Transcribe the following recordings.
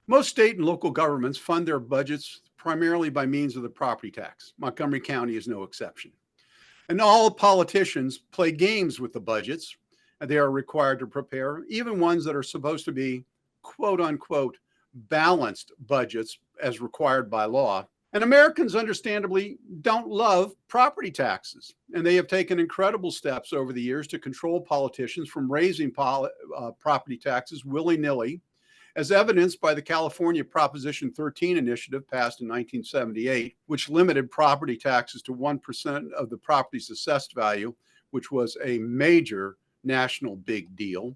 Most state and local governments fund their budgets primarily by means of the property tax. Montgomery County is no exception. And all politicians play games with the budgets they are required to prepare, even ones that are supposed to be quote unquote balanced budgets as required by law. And Americans understandably don't love property taxes. And they have taken incredible steps over the years to control politicians from raising property taxes willy-nilly, as evidenced by the California Proposition 13 initiative passed in 1978, which limited property taxes to 1% of the property's assessed value, which was a major national big deal.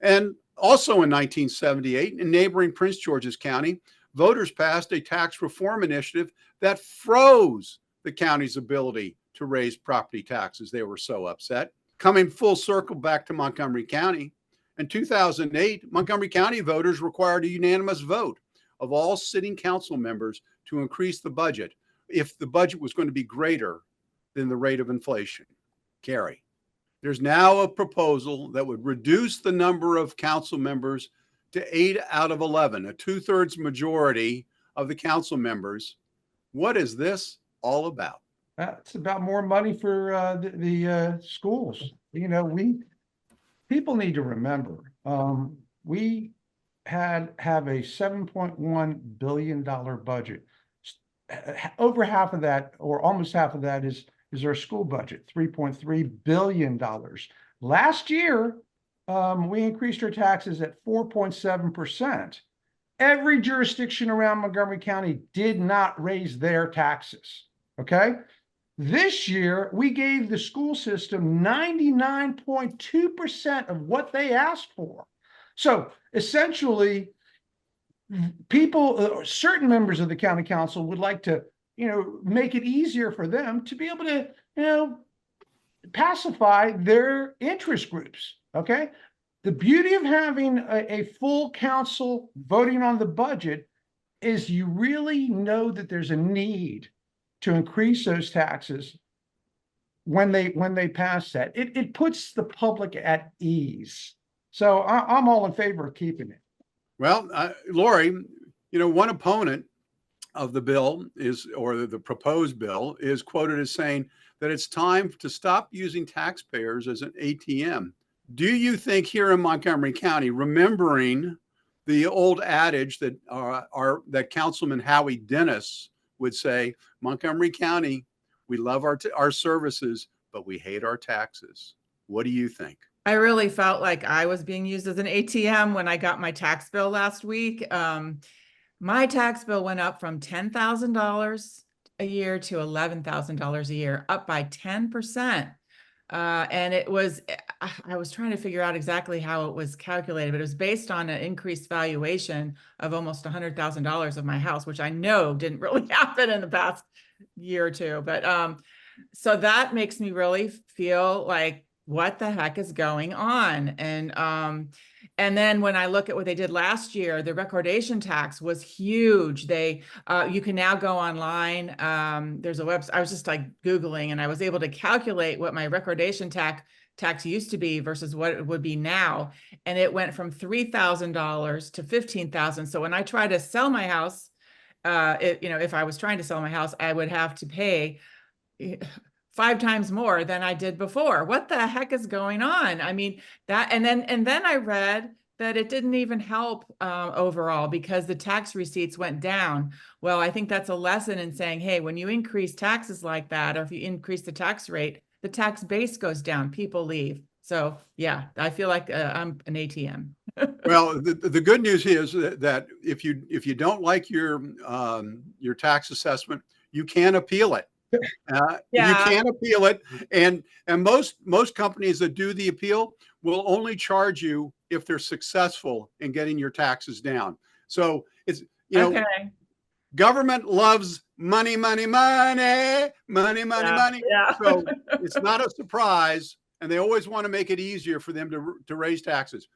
And also in 1978, in neighboring Prince George's County, voters passed a tax reform initiative that froze the county's ability to raise property taxes. They were so upset. Coming full circle back to Montgomery County, in 2008, Montgomery County voters required a unanimous vote of all sitting council members to increase the budget if the budget was going to be greater than the rate of inflation. Cary, there's now a proposal that would reduce the number of council members to 8 out of 11, a 2/3 majority of the council members. What is this all about? It's about more money for the schools. You know, people need to remember, we have a $7.1 billion budget. Over half of that, or almost half of that, is our school budget, $3.3 billion. Last year, we increased our taxes at 4.7%. Every jurisdiction around Montgomery County did not raise their taxes, okay? This year, we gave the school system 99.2% of what they asked for. So essentially, people, certain members of the county council would like to, make it easier for them to be able to, pacify their interest groups, okay? The beauty of having a full council voting on the budget is you really know that there's a need to increase those taxes when they pass that. It puts the public at ease. So I'm all in favor of keeping it. Well, Laurie, one opponent of the bill or the proposed bill is quoted as saying that it's time to stop using taxpayers as an ATM. Do you think here in Montgomery County, remembering the old adage that that Councilman Howie Dennis would say, Montgomery County, we love our services, but we hate our taxes. What do you think? I really felt like I was being used as an ATM when I got my tax bill last week. My tax bill went up from $10,000 a year to $11,000 a year, up by 10%. And I was trying to figure out exactly how it was calculated, but it was based on an increased valuation of almost $100,000 of my house, which I know didn't really happen in the past year or two. But so that makes me really feel like, what the heck is going on? And then when I look at what they did last year, the recordation tax was huge. You can now go online. There's a website. I was just like Googling, and I was able to calculate what my recordation tax used to be versus what it would be now. And it went from $3,000 to $15,000. So when I try to sell my house, if I was trying to sell my house, I would have to pay 5 times more than I did before. What the heck is going on? I mean, and then I read that it didn't even help overall because the tax receipts went down. Well, I think that's a lesson in saying, hey, when you increase taxes like that, or if you increase the tax rate, the tax base goes down, people leave. So yeah, I feel like I'm an ATM. Well, the good news is that if you don't like your tax assessment, you can appeal it. You can appeal it, and most companies that do the appeal will only charge you if they're successful in getting your taxes down. So it's government loves money. Yeah. So it's not a surprise, and they always want to make it easier for them to raise taxes.